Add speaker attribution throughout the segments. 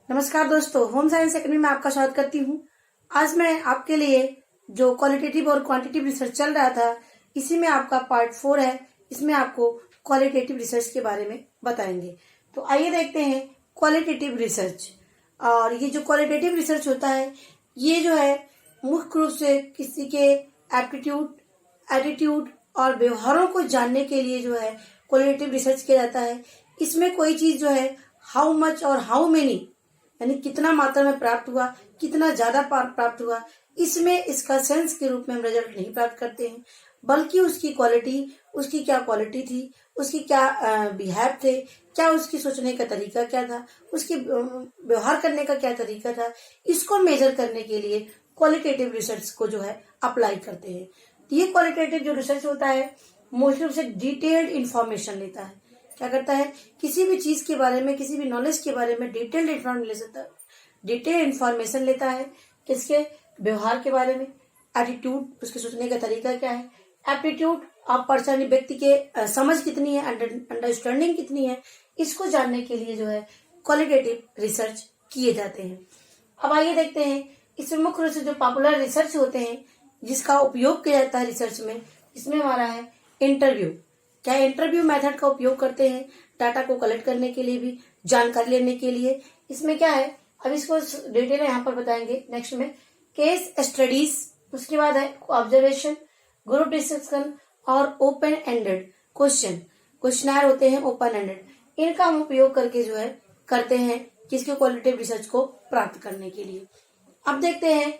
Speaker 1: नमस्कार दोस्तों, home science academy में आपका स्वागत करती हूँ। आज मैं आपके लिए जो क्वालिटेटिव और क्वांटिटेटिव रिसर्च चल रहा था, इसी में आपका पार्ट 4 है। इसमें आपको क्वालिटेटिव रिसर्च के बारे में बताएंगे। तो आइए देखते हैं क्वालिटेटिव रिसर्च। और ये जो क्वालिटेटिव रिसर्च होता है, ये जो है मुख्य रूप से किसी के एप्टीट्यूड, एटीट्यूड और व्यवहारों को जानने के लिए जो है क्वालिटेटिव रिसर्च किया जाता है। इसमें कोई चीज जो है हाउ मच और हाउ मेनी, यानी कितना मात्रा में प्राप्त हुआ, कितना ज्यादा प्राप्त हुआ, इसमें इसका सेंस के रूप में हम रिजल्ट नहीं प्राप्त करते हैं, बल्कि उसकी क्वालिटी, उसकी क्या क्वालिटी थी, उसकी क्या बिहेव थे, क्या उसकी सोचने का तरीका क्या था, उसकी व्यवहार करने का क्या तरीका था, इसको मेजर करने के लिए क्वालिटेटिव रिसर्च को जो है अप्लाई करते हैं। तो ये क्वालिटेटिव जो रिसर्च होता है मोस्टली रूप से डिटेल्ड इंफॉर्मेशन लेता है। क्या करता है, किसी भी चीज के बारे में, किसी भी नॉलेज के बारे में डिटेल्ड इंफॉर्मेशन लेता है। किसके व्यवहार के बारे में, एटीट्यूड, उसके सोचने का तरीका क्या है, एप्टीट्यूड, आप पर्सन व्यक्ति के समझ कितनी है, अंडरस्टैंडिंग कितनी है, इसको जानने के लिए जो है क्वालिटेटिव रिसर्च किए जाते हैं। अब आइए देखते हैं इसमें मुख्य रूप से जो पॉपुलर रिसर्च होते हैं जिसका उपयोग किया जाता है रिसर्च में, इसमें हमारा है इंटरव्यू। क्या इंटरव्यू मेथड का उपयोग करते हैं डाटा को कलेक्ट करने के लिए भी, जानकारी लेने के लिए। इसमें क्या है, अब इसको डिटेल यहाँ पर बताएंगे। नेक्स्ट में केस स्टडीज, उसके बाद है ऑब्जर्वेशन, ग्रुप डिस्कशन और ओपन एंडेड क्वेश्चनर होते हैं ओपन एंडेड। इनका हम उपयोग करके जो है करते हैं किसके क्वालिटेटिव रिसर्च को प्राप्त करने के लिए। अब देखते हैं,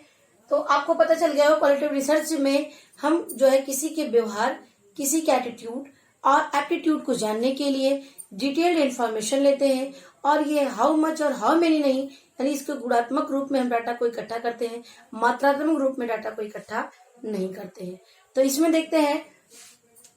Speaker 1: तो आपको पता चल गया हो क्वालिटेटिव रिसर्च में हम जो है किसी के व्यवहार, किसी के एटीट्यूड और एप्टीट्यूड को जानने के लिए डिटेल्ड इंफॉर्मेशन लेते हैं। और ये हाउ मच और हाउ मेनी नहीं, यानी इसके गुणात्मक रूप में हम डाटा को इकट्ठा करते हैं, मात्रात्मक रूप में डाटा को इकट्ठा नहीं करते हैं। तो इसमें देखते हैं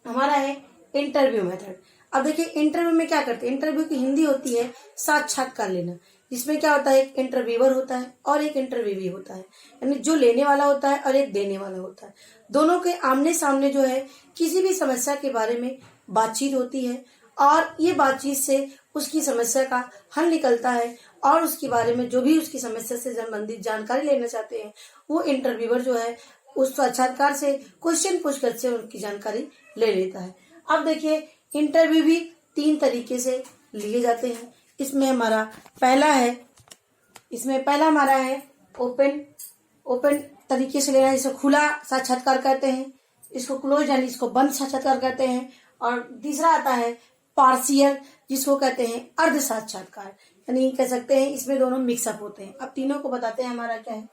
Speaker 1: हमारा है इंटरव्यू मेथड। अब देखिए इंटरव्यू में क्या करते हैं, इंटरव्यू की हिंदी होती है साक्षात्कार लेना। जिसमें क्या होता है, एक इंटरव्यूअर होता है और एक इंटरव्यूवी होता है, यानी जो लेने वाला होता है और एक देने वाला होता है। दोनों के आमने सामने जो है किसी भी समस्या के बारे में बातचीत होती है और ये बातचीत से उसकी समस्या का हल निकलता है और उसके बारे में जो भी उसकी समस्या से संबंधित जानकारी लेना चाहते हैं वो इंटरव्यूअर जो है उस साक्षात्कार से क्वेश्चन पूछकर से उनकी जानकारी ले लेता है। अब देखिए इंटरव्यू भी 3 तरीके से लिए जाते हैं। इसमें हमारा पहला हमारा है ओपन तरीके से लेना है, जिसको खुला साक्षात्कार कहते हैं, इसको क्लोज यानी इसको बंद साक्षात्कार कहते हैं। और तीसरा आता है पार्शियल, जिसको कहते हैं अर्ध साक्षात्कार, यानी कह सकते हैं इसमें दोनों मिक्सअप होते हैं। अब तीनों को बताते हैं हमारा क्या है।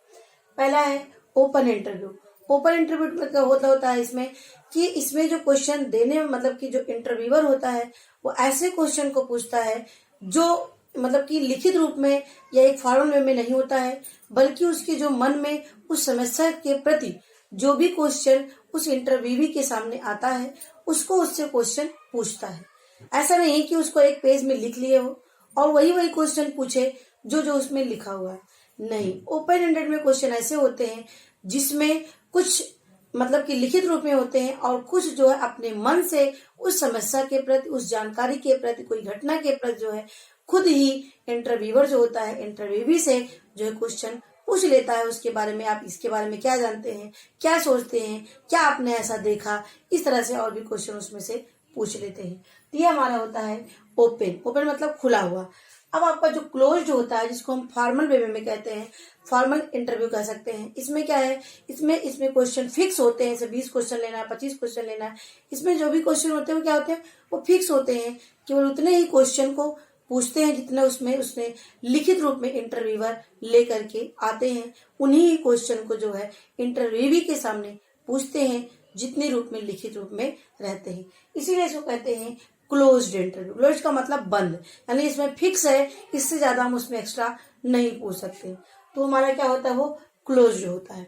Speaker 1: पहला है ओपन इंटरव्यू। ओपन इंटरव्यू में होता है इसमें कि इसमें जो क्वेश्चन देने, मतलब कि जो इंटरव्यूअर होता है वो ऐसे क्वेश्चन को पूछता है जो मतलब कि लिखित रूप में या एक फॉर्मल वे में नहीं होता है, बल्कि उसके जो मन में उस समस्या के प्रति जो भी क्वेश्चन उस इंटरव्यूवी के सामने आता है उसको उससे क्वेश्चन पूछता है। ऐसा नहीं कि उसको एक पेज में लिख लिए हो और वही क्वेश्चन पूछे जो उसमें लिखा हुआ है। नहीं, ओपन एंडेड में क्वेश्चन ऐसे होते हैं जिसमें कुछ मतलब कि लिखित रूप में होते हैं और कुछ जो है अपने मन से उस समस्या के प्रति, उस जानकारी के प्रति, कोई घटना के प्रति जो है खुद ही इंटरव्यूअर जो होता है इंटरव्यूवी से जो है क्वेश्चन पूछ लेता है उसके बारे में। आप इसके बारे में क्या जानते हैं, क्या सोचते हैं, क्या आपने ऐसा देखा, इस तरह से और भी क्वेश्चन उसमें से पूछ लेते हैं। तो ये हमारा होता है ओपन मतलब खुला हुआ। अब आपका जो क्लोज्ड होता है, जिसको हम फॉर्मल वे में कहते हैं, फॉर्मल इंटरव्यू कह सकते हैं, इसमें क्या है, इसमें क्वेश्चन फिक्स होते हैं। जैसे 20 क्वेश्चन लेना है, 25 क्वेश्चन लेना है, इसमें जो भी क्वेश्चन होते हैं वो क्या होते हैं, वो फिक्स होते हैं। केवल उतने ही क्वेश्चन को पूछते हैं जितना उसने लिखित रूप में इंटरव्यूअर लेकर के आते हैं। उन्हीं ही क्वेश्चन को जो है इंटरव्यूवी के सामने पूछते हैं जितने रूप में लिखित रूप में रहते हैं। इसीलिए इसको कहते हैं क्लोज्ड इंटरव्यू। क्लोज्ड का मतलब बंद, यानी इसमें फिक्स है, इससे ज्यादा हम उसमें एक्स्ट्रा नहीं पूछ सकते। तो हमारा क्या होता है, वो क्लोज्ड होता है।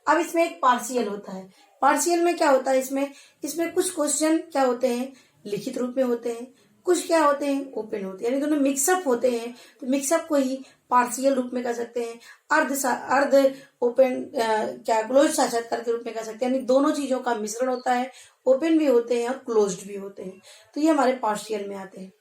Speaker 1: अब इसमें एक पार्शियल होता है। पार्शियल में क्या होता है, इसमें कुछ क्वेश्चन क्या होते हैं लिखित रूप में होते हैं, कुछ क्या होते हैं ओपन होते हैं, यानी दोनों मिक्सअप होते हैं। तो मिक्सअप को ही पार्शियल रूप में कह सकते हैं, अर्ध ओपन क्या क्लोज साक्षात्कार के रूप में कह सकते हैं, यानी दोनों चीजों का मिश्रण होता है, ओपन भी होते हैं और क्लोज्ड भी होते हैं। तो ये हमारे पार्शियल में आते हैं।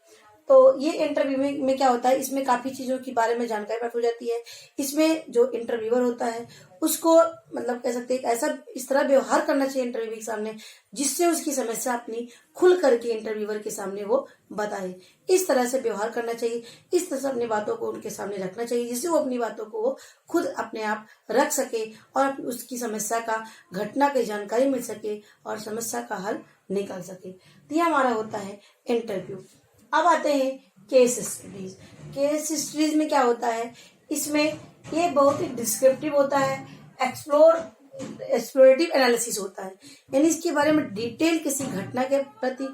Speaker 1: तो ये इंटरव्यू में क्या होता है, इसमें काफी चीजों के बारे में जानकारी प्राप्त हो जाती है। इसमें जो इंटरव्यूअर होता है उसको मतलब कह सकते हैं ऐसा इस तरह व्यवहार करना चाहिए इंटरव्यू के सामने जिससे उसकी समस्या अपनी खुल करके इंटरव्यूअर के सामने वो बताए। इस तरह से व्यवहार करना चाहिए, इस तरह से अपनी बातों को उनके सामने रखना चाहिए जिससे वो अपनी बातों को वो खुद अपने आप रख सके और उसकी समस्या का घटना की जानकारी मिल सके और समस्या का हल निकाल सके। तो ये हमारा होता है इंटरव्यू। अब आते हैं केस स्टडीज। केस स्टडीज में क्या होता है, इसमें ये बहुत ही डिस्क्रिप्टिव होता है, एक्सप्लोरेटिव एनालिसिस होता है, यानी इसके बारे में डिटेल किसी घटना के प्रति,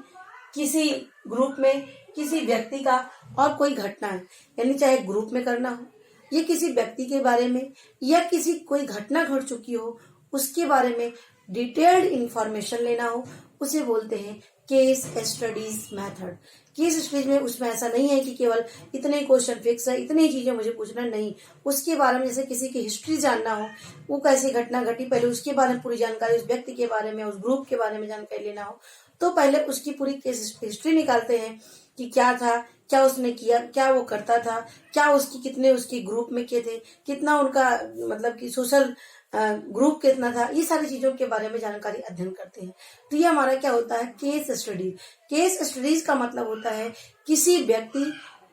Speaker 1: किसी ग्रुप में, किसी व्यक्ति का और कोई घटना है, यानी चाहे ग्रुप में करना हो या किसी व्यक्ति के बारे में या किसी कोई घटना घट चुकी हो उसके बारे में डिटेल्ड इंफॉर्मेशन लेना हो, उसे बोलते हैं case studies method. Case studies में उसमें ऐसा नहीं है कि केवल इतने क्वेश्चन फिक्स है, इतनी चीजें मुझे पूछना, नहीं, उसके बारे में जैसे किसी की हिस्ट्री जानना हो, वो कैसी घटना घटी पहले उसके बारे में पूरी जानकारी, उस व्यक्ति के बारे में, उस ग्रुप के बारे में जानकारी लेना हो तो पहले उसकी पूरी केस हिस्ट्री निकालते हैं कि क्या था, क्या उसने किया, क्या वो करता था, क्या उसकी कितने उसके ग्रुप में के थे, कितना उनका मतलब कि सोशल ग्रुप कितना था, ये सारी चीजों के बारे में जानकारी अध्ययन करते हैं। तो ये हमारा क्या होता है, केस स्टडीज। केस स्टडीज का मतलब होता है किसी व्यक्ति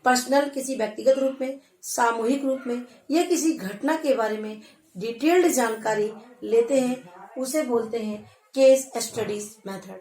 Speaker 1: पर्सनल, किसी व्यक्तिगत रूप में, सामूहिक रूप में या किसी घटना के बारे में डिटेल्ड जानकारी लेते हैं, उसे बोलते हैं केस स्टडीज मेथड।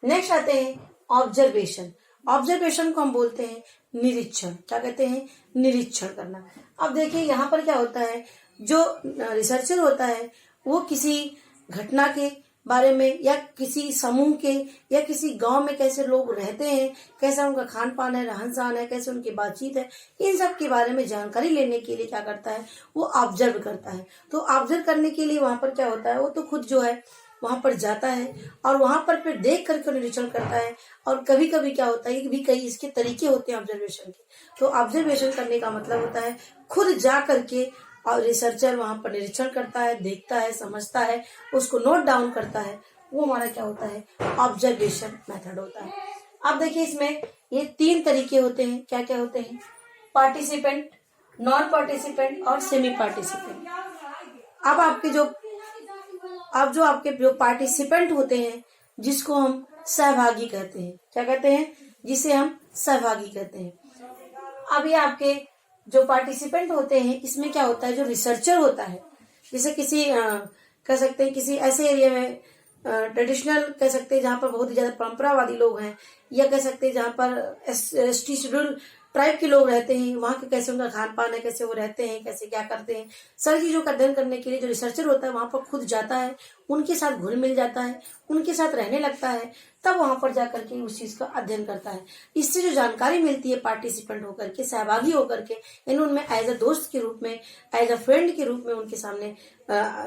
Speaker 1: नेक्स्ट आते हैं ऑब्जर्वेशन। ऑब्जर्वेशन को हम बोलते हैं निरीक्षण। क्या कहते हैं, निरीक्षण करना। अब देखिए यहाँ पर क्या होता है, जो रिसर्चर होता है वो किसी घटना के बारे में या किसी समूह के या किसी गांव में कैसे लोग रहते हैं, कैसा उनका खान पान है, रहन सहन है, कैसे उनकी बातचीत है, इन सब के बारे में जानकारी लेने के लिए क्या करता है, वो ऑब्जर्व करता है। तो ऑब्जर्व करने के लिए वहां पर क्या होता है, वो तो खुद जो है वहां पर जाता है और वहां पर फिर देख करके निरीक्षण करता है। और कभी कभी क्या होता है कि कई इसके तरीके होते हैं ऑब्जर्वेशन के। तो ऑब्जर्वेशन करने का मतलब होता है खुद जा करके और रिसर्चर वहां पर निरीक्षण करता है, देखता है, समझता है, उसको नोट डाउन करता है, वो हमारा क्या होता है, ऑब्जर्वेशन मेथड होता है। अब देखिए इसमें ये 3 तरीके होते हैं। क्या क्या होते हैं, पार्टिसिपेंट, नॉन पार्टिसिपेंट और सेमी पार्टिसिपेंट। अब आपके जो पार्टिसिपेंट होते हैं जिसको हम सहभागी कहते हैं, क्या कहते हैं, जिसे हम सहभागी कहते हैं। अब ये आपके जो पार्टिसिपेंट होते हैं इसमें क्या होता है, जो रिसर्चर होता है, जैसे किसी कह सकते हैं किसी ऐसे एरिया में ट्रेडिशनल कह सकते हैं जहाँ पर बहुत ही ज्यादा परंपरावादी लोग हैं, या कह सकते हैं जहाँ पर एसटी शेड्यूल ट्राइब के लोग रहते हैं, वहाँ के कैसे उनका खान पान है, कैसे वो रहते हैं, कैसे क्या करते हैं, सारी चीजों का अध्ययन करने के लिए जो रिसर्चर होता है वहां पर खुद जाता है, उनके साथ घुल मिल जाता है, उनके साथ रहने लगता है, तब वहां पर जाकर के उस चीज का अध्ययन करता है। इससे जो जानकारी मिलती है पार्टिसिपेंट होकर के, सहभागी होकर के, यानी उनमें एज अ दोस्त के रूप में, एज अ फ्रेंड के रूप में उनके सामने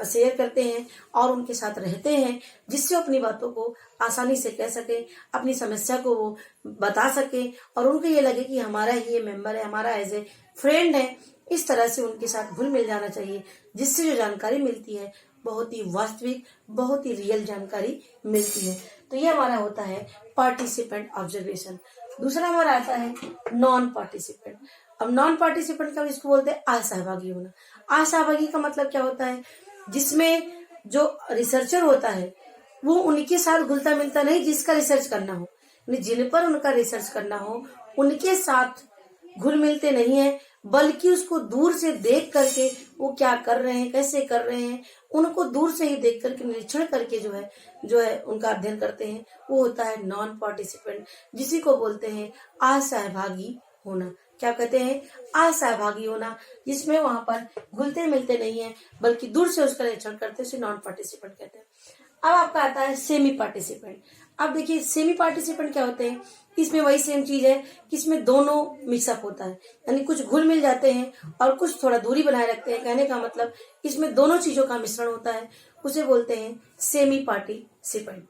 Speaker 1: शेयर करते हैं और उनके साथ रहते हैं, जिससे अपनी बातों को आसानी से कह सके, अपनी समस्या को वो बता सके और उनको ये लगे कि हमारा ही ये मेंबर है, हमारा एज ए फ्रेंड है। इस तरह से उनके साथ घुल मिल जाना चाहिए, जिससे जो जानकारी मिलती है बहुत ही वास्तविक, बहुत ही रियल जानकारी मिलती है। तो ये हमारा होता है पार्टिसिपेंट ऑब्जर्वेशन। दूसरा हमारा आता है नॉन पार्टिसिपेंट। अब नॉन पार्टिसिपेंट का इसको बोलते हैं असहभागी होना। असहभागी का मतलब क्या होता है, जिसमें जो रिसर्चर होता है वो उनके साथ घुलता मिलता नहीं, जिसका रिसर्च करना हो, जिन पर उनका रिसर्च करना हो उनके साथ घुल मिलते नहीं है, बल्कि उसको दूर से देख करके वो क्या कर रहे हैं, कैसे कर रहे हैं, उनको दूर से ही देख करके निरीक्षण करके जो है उनका अध्ययन करते हैं, वो होता है नॉन पार्टिसिपेंट, जिसी को बोलते हैं असहभागी होना। क्या कहते हैं, असहभागी होना, जिसमें वहां पर घुलते मिलते नहीं है बल्कि दूर से उसका निरीक्षण करते हैं, उसे नॉन पार्टिसिपेंट कहते हैं। अब आपका आता है सेमी पार्टिसिपेंट। अब देखिए सेमी पार्टिसिपेंट क्या होते हैं, इसमें वही सेम चीज है कि इसमें दोनों मिक्सअप होता है, यानी कुछ घुल मिल जाते हैं और कुछ थोड़ा दूरी बनाए रखते हैं। कहने का मतलब इसमें दोनों चीजों का मिश्रण होता है, उसे बोलते हैं सेमी पार्टिसिपेंट।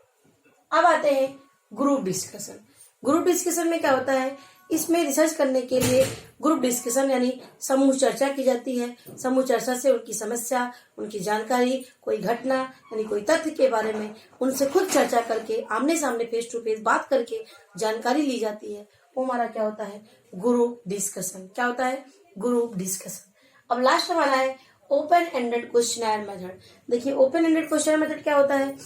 Speaker 1: अब आते हैं ग्रुप डिस्कशन। ग्रुप डिस्कशन में क्या होता है, इसमें रिसर्च करने के लिए ग्रुप डिस्कशन यानी समूह चर्चा की जाती है। समूह चर्चा से उनकी समस्या, उनकी जानकारी, कोई घटना यानी कोई तथ्य के बारे में उनसे खुद चर्चा करके, आमने सामने फेस टू फेस बात करके जानकारी ली जाती है। वो हमारा क्या होता है, ग्रुप डिस्कशन। क्या होता है? Group discussion. अब लास्ट हमारा है ओपन एंडेड क्वेश्चनर मेथड। देखिए ओपन एंडेड क्वेश्चनर मेथड क्या होता है?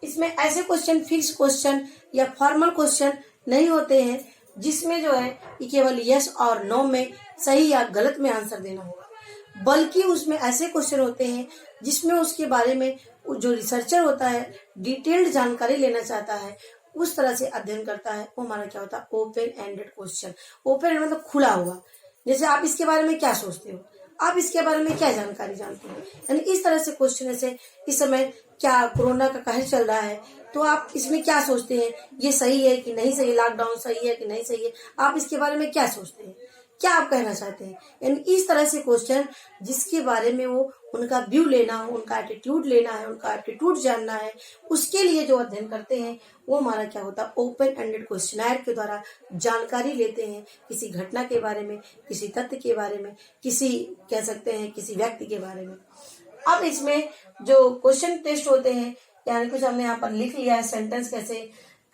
Speaker 1: इसमें ऐसे क्वेश्चन, फिक्स क्वेश्चन या फॉर्मल क्वेश्चन नहीं होते हैं जिसमें जो है कि केवल यस और नो में सही या गलत में आंसर देना होगा, बल्कि उसमें ऐसे क्वेश्चन होते हैं जिसमें उसके बारे में जो रिसर्चर होता है डिटेल्ड जानकारी लेना चाहता है, उस तरह से अध्ययन करता है, वो हमारा क्या होता है? Open ended question. Open and मतलब खुला हुआ। जैसे आप इसके बारे में क्या सोचते हो, आप इसके बारे में क्या जानकारी जानते हो, यानी इस तरह से क्वेश्चन। जैसे इस समय क्या कोरोना का कहर चल रहा है, तो आप इसमें क्या सोचते हैं, ये सही है कि नहीं सही, लॉकडाउन सही है कि नहीं सही है, आप इसके बारे में क्या सोचते हैं, क्या आप कहना चाहते हैं। यानी इस तरह से क्वेश्चन जिसके बारे में वो उनका व्यू लेना हो, उनका एटीट्यूड लेना है, उनका एटीट्यूड जानना है, उसके लिए जो अध्ययन करते हैं वो हमारा क्या होता है? ओपन एंडेड क्वेश्चनर के द्वारा जानकारी लेते हैं किसी घटना के बारे में, किसी तथ्य के बारे में, किसी कह सकते हैं किसी व्यक्ति के बारे में। अब इसमें जो क्वेश्चन टेस्ट होते हैं, यानी कुछ हमने यहाँ पर लिख लिया है, सेंटेंस कैसे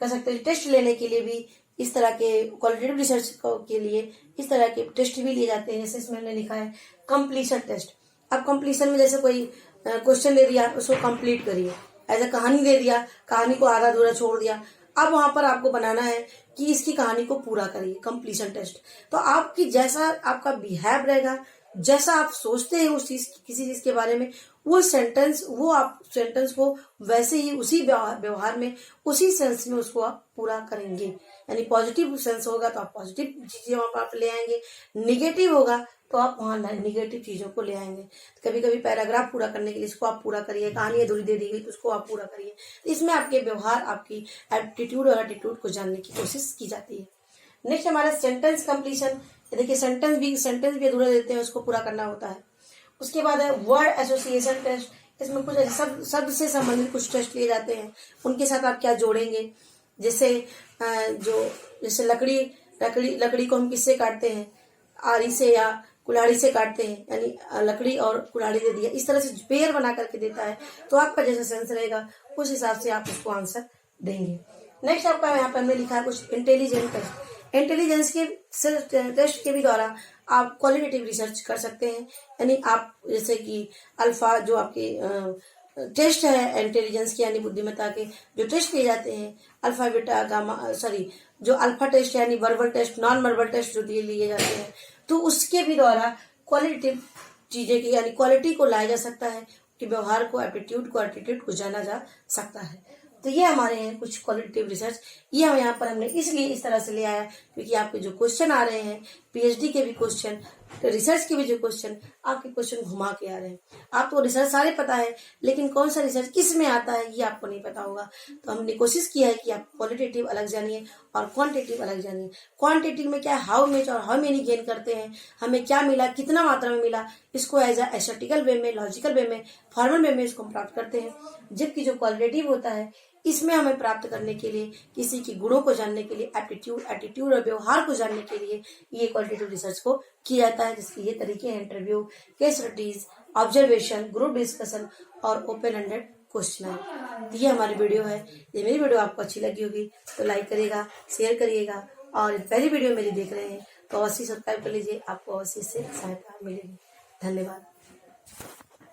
Speaker 1: कर सकते हैं। टेस्ट लेने के लिए भी इस तरह के क्वालिटेटिव रिसर्च के लिए इस तरह के टेस्ट भी लिए जाते हैं। जैसे इसमें हमने लिखा है कंप्लीशन टेस्ट। अब कंप्लीशन में जैसे कोई क्वेश्चन दे दिया, उसको कंप्लीट करिए। ऐसा कहानी दे दिया, कहानी को आधा अधूरा छोड़ दिया, अब वहां पर आपको बनाना है कि इसकी कहानी को पूरा करिए। Completion test. तो आपकी जैसा आपका बिहेव रहेगा, जैसा आप सोचते हैं उस चीज किसी चीज के बारे में, वो आप सेंटेंस को वैसे ही उसी व्यवहार में, उसी सेंस में उसको आप पूरा करेंगे। यानी पॉजिटिव सेंस होगा तो आप पॉजिटिव चीजें वहां पर आप ले आएंगे, निगेटिव होगा तो आप वहां निगेटिव चीजों को ले आएंगे। कभी कभी पैराग्राफ पूरा करने के लिए इसको आप पूरा करिए, कहानी अधूरी दे दी गई तो उसको आप पूरा करिए। इसमें आपके व्यवहार, आपकी एप्टीट्यूड और एटीट्यूड को जानने की कोशिश की जाती है। नेक्स्ट हमारा सेंटेंस कंप्लीशन। देखिए सेंटेंस भी अधूरा देते हैं, उसको पूरा करना होता है। उसके बाद है वर्ड एसोसिएशन टेस्ट। इसमें कुछ शब्द से संबंधित कुछ टेस्ट लिए जाते हैं, उनके साथ आप क्या जोड़ेंगे। जैसे लकड़ी को हम किससे काटते हैं? आरी से या कुल्हाड़ी से काटते हैं, यानी लकड़ी और कुल्हाड़ी दे दिया, इस तरह से पेयर बना करके देता है, तो आपका जैसा सेंस रहेगा उस हिसाब से आप उसको आंसर देंगे। नेक्स्ट आपका यहाँ पर हमने लिखा है कुछ इंटेलिजेंट टेस्ट। इंटेलिजेंस के टेस्ट के भी द्वारा आप क्वालिटेटिव रिसर्च कर सकते हैं। यानी आप जैसे कि अल्फा जो आपके टेस्ट है इंटेलिजेंस की यानी बुद्धिमत्ता के जो टेस्ट लिए जाते हैं, अल्फा बीटा गामा जो अल्फा टेस्ट यानी verbal test, non verbal test जो लिए जाते हैं, तो उसके भी द्वारा क्वालिटेटिव चीजें की यानी क्वालिटी को लाया जा सकता है, कि व्यवहार को, एटीट्यूड को जाना जा सकता है। तो ये हमारे हैं कुछ क्वालिटेटिव रिसर्च। ये हम यहाँ पर हमने इसलिए इस तरह से ले आया क्योंकि आपके जो क्वेश्चन आ रहे हैं, पीएचडी के भी क्वेश्चन, रिसर्च के भी जो क्वेश्चन, आपके क्वेश्चन घुमा के आ रहे हैं। आपको रिसर्च सारे पता है, लेकिन कौन सा रिसर्च किस में आता है ये आपको नहीं पता होगा। तो हमने कोशिश किया है कि आप क्वालिटेटिव अलग जानिए और क्वांटिटेटिव अलग जानिए। क्वांटिटेटिव में क्या, हाउ मच और हाउ मेनी गेन करते हैं, हमें क्या मिला, कितना मात्रा में मिला, इसको एज ए एस्थेटिकल वे में, लॉजिकल वे में, फॉर्मल वे में इसको हम प्राप्त करते हैं। जबकि जो क्वालिटेटिव होता है, इसमें हमें प्राप्त करने के लिए, किसी के गुणों को जानने के लिए, एटीट्यूड और व्यवहार को जानने के लिए ये क्वालिटेटिव रिसर्च को किया जाता है, जिसके ये तरीके हैं interview, case studies, observation, group discussion और ओपन एंडेड क्वेश्चन। ये हमारी वीडियो है। ये मेरी वीडियो आपको अच्छी लगी होगी तो लाइक करिएगा, शेयर करिएगा, और पहली वीडियो मेरी देख रहे हैं तो अवश्य सब्सक्राइब कर लीजिए, आपको अवश्य इससे सहायता मिलेगी। धन्यवाद।